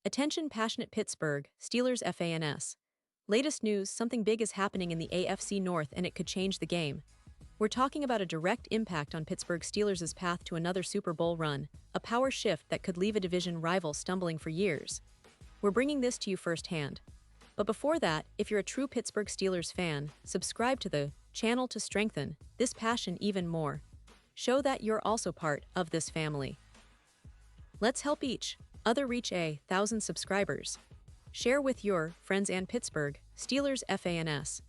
Attention passionate Pittsburgh Steelers fans. Latest news, something big is happening in the AFC North and it could change the game. We're talking about a direct impact on Pittsburgh Steelers' path to another Super Bowl run, a power shift that could leave a division rival stumbling for years. We're bringing this to you firsthand. But before that, if you're a true Pittsburgh Steelers fan, subscribe to the channel to strengthen this passion even more. Show that you're also part of this family. Let's help each other reach 1,000 subscribers. Share with your friends and Pittsburgh Steelers fans.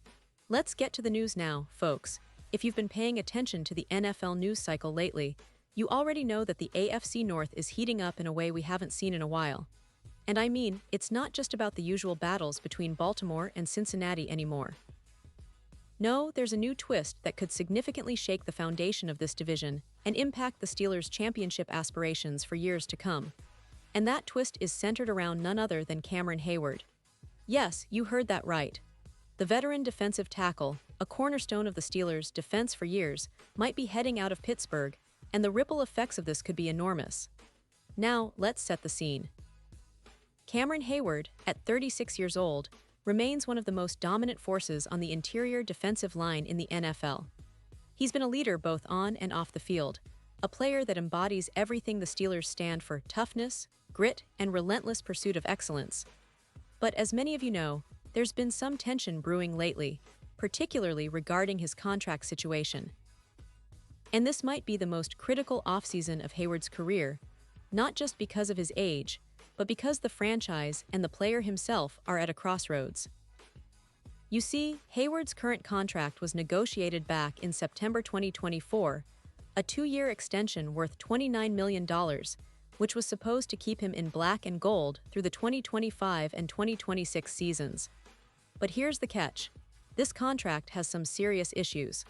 Let's get to the news now, folks. If you've been paying attention to the NFL news cycle lately, you already know that the AFC North is heating up in a way we haven't seen in a while. And I mean, it's not just about the usual battles between Baltimore and Cincinnati anymore. No, there's a new twist that could significantly shake the foundation of this division and impact the Steelers' championship aspirations for years to come. And that twist is centered around none other than Cameron Heyward. Yes, you heard that right. The veteran defensive tackle, a cornerstone of the Steelers' defense for years, might be heading out of Pittsburgh, and the ripple effects of this could be enormous. Now, let's set the scene. Cameron Heyward, at 36 years old, remains one of the most dominant forces on the interior defensive line in the NFL. He's been a leader both on and off the field, a player that embodies everything the Steelers stand for: toughness, grit, and relentless pursuit of excellence. But as many of you know, there's been some tension brewing lately, particularly regarding his contract situation. And this might be the most critical offseason of Heyward's career, not just because of his age, but because the franchise and the player himself are at a crossroads. You see, Heyward's current contract was negotiated back in September 2024, a 2-year extension worth $29 million, which was supposed to keep him in black and gold through the 2025 and 2026 seasons. But here's the catch. This contract has some serious issues.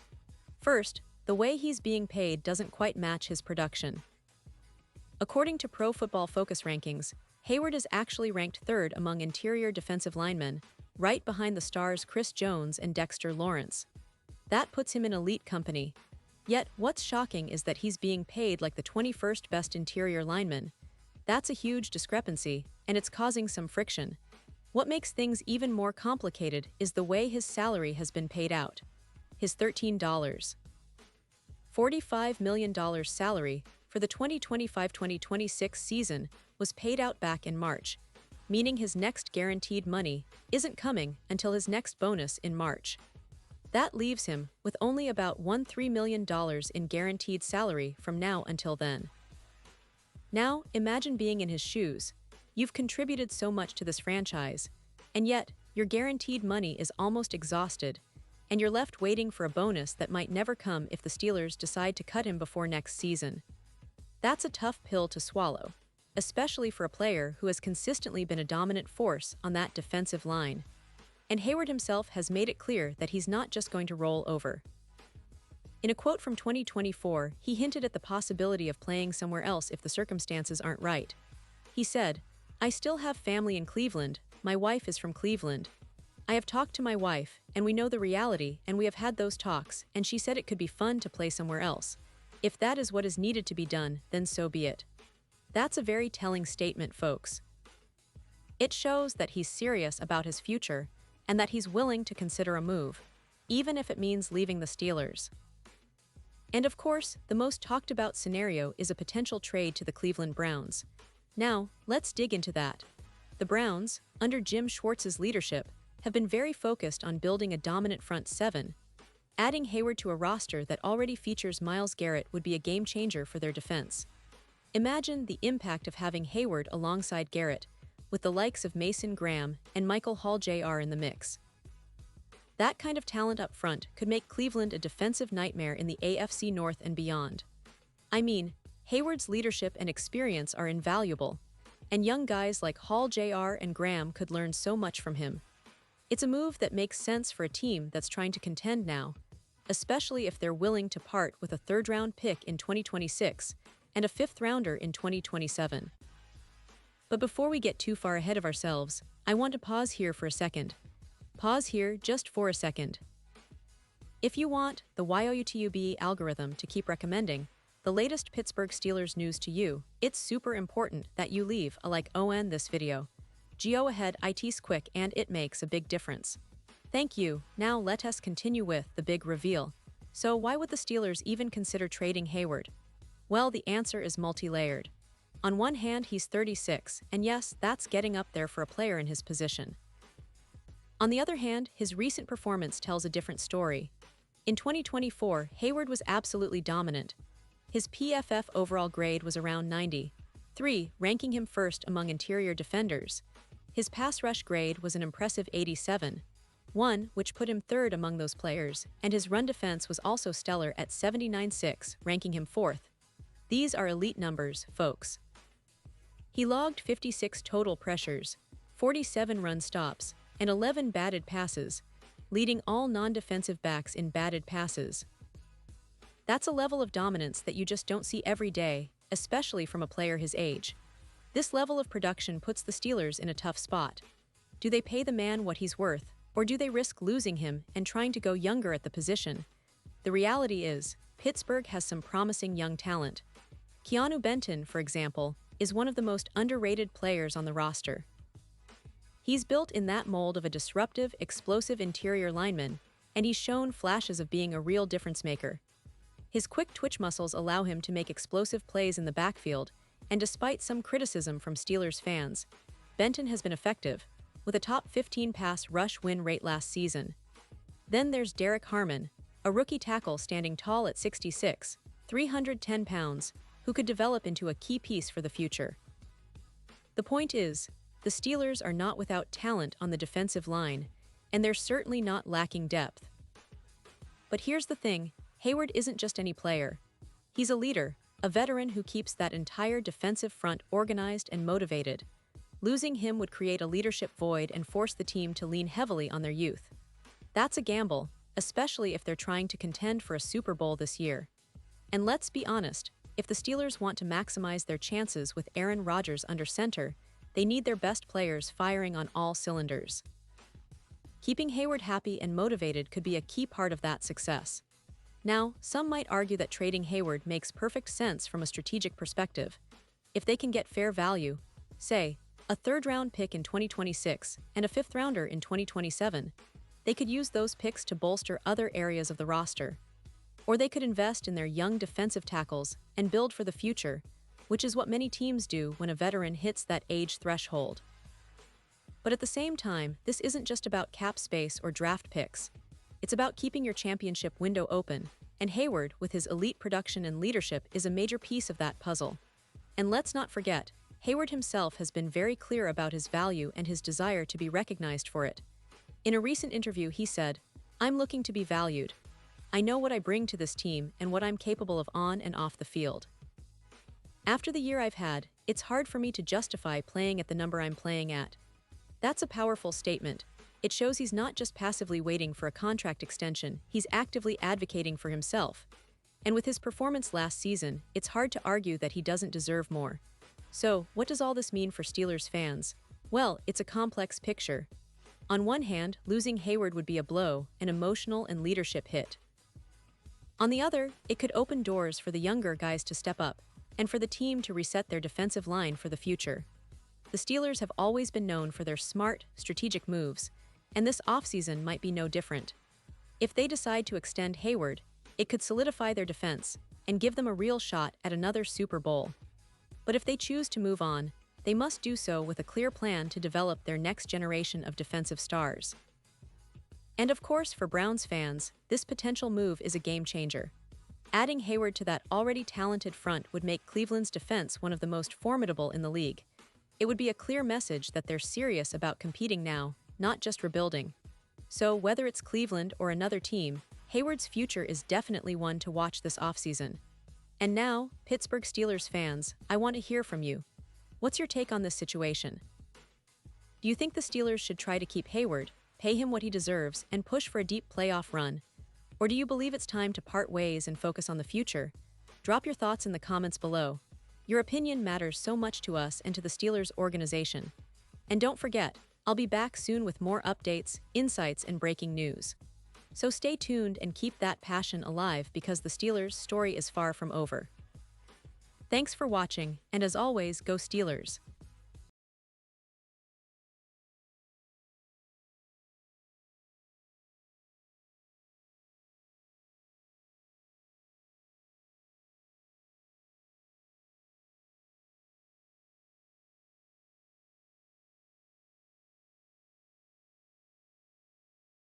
First, the way he's being paid doesn't quite match his production. According to Pro Football Focus rankings, Heyward is actually ranked third among interior defensive linemen, right behind the stars Chris Jones and Dexter Lawrence. That puts him in elite company. Yet, what's shocking is that he's being paid like the 21st best interior lineman. That's a huge discrepancy, and it's causing some friction. What makes things even more complicated is the way his salary has been paid out. His $45 million salary for the 2025-2026 season was paid out back in March, meaning his next guaranteed money isn't coming until his next bonus in March. That leaves him with only about $13 million in guaranteed salary from now until then. Now, imagine being in his shoes. You've contributed so much to this franchise, and yet your guaranteed money is almost exhausted, and you're left waiting for a bonus that might never come if the Steelers decide to cut him before next season. That's a tough pill to swallow, especially for a player who has consistently been a dominant force on that defensive line. And Heyward himself has made it clear that he's not just going to roll over. In a quote from 2024, he hinted at the possibility of playing somewhere else if the circumstances aren't right. He said, "I still have family in Cleveland, my wife is from Cleveland. I have talked to my wife, and we know the reality, and we have had those talks, and she said it could be fun to play somewhere else. If that is what is needed to be done, then so be it." That's a very telling statement, folks. It shows that he's serious about his future, and that he's willing to consider a move, even if it means leaving the Steelers. And of course, the most talked about scenario is a potential trade to the Cleveland Browns. Now, let's dig into that. The Browns, under Jim Schwartz's leadership, have been very focused on building a dominant front seven. Adding Heyward to a roster that already features Myles Garrett would be a game-changer for their defense. Imagine the impact of having Heyward alongside Garrett, with the likes of Mason Graham and Michael Hall Jr. in the mix. That kind of talent up front could make Cleveland a defensive nightmare in the AFC North and beyond. I mean, Heyward's leadership and experience are invaluable, and young guys like Hall Jr. and Graham could learn so much from him. It's a move that makes sense for a team that's trying to contend now, especially if they're willing to part with a third-round pick in 2026 and a fifth-rounder in 2027. But before we get too far ahead of ourselves, I want to pause here for a second. Pause here just for a second. If you want the YouTube algorithm to keep recommending the latest Pittsburgh Steelers news to you, it's super important that you leave a like on this video. Go ahead, it's quick and it makes a big difference. Thank you. Now let us continue with the big reveal. So why would the Steelers even consider trading Heyward? Well, the answer is multi-layered. On one hand, he's 36, and yes, that's getting up there for a player in his position. On the other hand, his recent performance tells a different story. In 2024, Heyward was absolutely dominant. His PFF overall grade was around 93, ranking him first among interior defenders. His pass rush grade was an impressive 87, which put him third among those players, and his run defense was also stellar at 79.6, ranking him fourth. These are elite numbers, folks. He logged 56 total pressures, 47 run stops, and 11 batted passes, leading all non-defensive backs in batted passes. That's a level of dominance that you just don't see every day, especially from a player his age. This level of production puts the Steelers in a tough spot. Do they pay the man what he's worth, or do they risk losing him and trying to go younger at the position? The reality is, Pittsburgh has some promising young talent. Keanu Benton, for example, is one of the most underrated players on the roster. He's built in that mold of a disruptive, explosive interior lineman, and he's shown flashes of being a real difference maker. His quick twitch muscles allow him to make explosive plays in the backfield, and despite some criticism from Steelers fans, Benton has been effective, with a top 15 pass rush win rate last season. Then there's Derek Harmon, a rookie tackle standing tall at 6'6", 310 pounds, who could develop into a key piece for the future. The point is, the Steelers are not without talent on the defensive line, and they're certainly not lacking depth. But here's the thing, Heyward isn't just any player. He's a leader, a veteran who keeps that entire defensive front organized and motivated. Losing him would create a leadership void and force the team to lean heavily on their youth. That's a gamble, especially if they're trying to contend for a Super Bowl this year. And let's be honest, if the Steelers want to maximize their chances with Aaron Rodgers under center, they need their best players firing on all cylinders. Keeping Heyward happy and motivated could be a key part of that success. Now, some might argue that trading Heyward makes perfect sense from a strategic perspective. If they can get fair value, say, a third-round pick in 2026 and a fifth-rounder in 2027, they could use those picks to bolster other areas of the roster. Or they could invest in their young defensive tackles and build for the future, which is what many teams do when a veteran hits that age threshold. But at the same time, this isn't just about cap space or draft picks. It's about keeping your championship window open, and Heyward, with his elite production and leadership, is a major piece of that puzzle. And let's not forget, Heyward himself has been very clear about his value and his desire to be recognized for it. In a recent interview, he said, "I'm looking to be valued. I know what I bring to this team and what I'm capable of on and off the field. After the year I've had, it's hard for me to justify playing at the number I'm playing at." That's a powerful statement. It shows he's not just passively waiting for a contract extension, he's actively advocating for himself. And with his performance last season, it's hard to argue that he doesn't deserve more. So, what does all this mean for Steelers fans? Well, it's a complex picture. On one hand, losing Heyward would be a blow, an emotional and leadership hit. On the other, it could open doors for the younger guys to step up, and for the team to reset their defensive line for the future. The Steelers have always been known for their smart, strategic moves, and this offseason might be no different. If they decide to extend Heyward, it could solidify their defense and give them a real shot at another Super Bowl. But if they choose to move on, they must do so with a clear plan to develop their next generation of defensive stars. And of course, for Browns fans, this potential move is a game changer. Adding Heyward to that already talented front would make Cleveland's defense one of the most formidable in the league. It would be a clear message that they're serious about competing now, not just rebuilding. So whether it's Cleveland or another team, Heyward's future is definitely one to watch this offseason. And now, Pittsburgh Steelers fans, I want to hear from you. What's your take on this situation? Do you think the Steelers should try to keep Heyward, pay him what he deserves, and push for a deep playoff run? Or do you believe it's time to part ways and focus on the future? Drop your thoughts in the comments below. Your opinion matters so much to us and to the Steelers organization. And don't forget, I'll be back soon with more updates, insights, and breaking news. So stay tuned and keep that passion alive because the Steelers' story is far from over. Thanks for watching, and as always, go Steelers!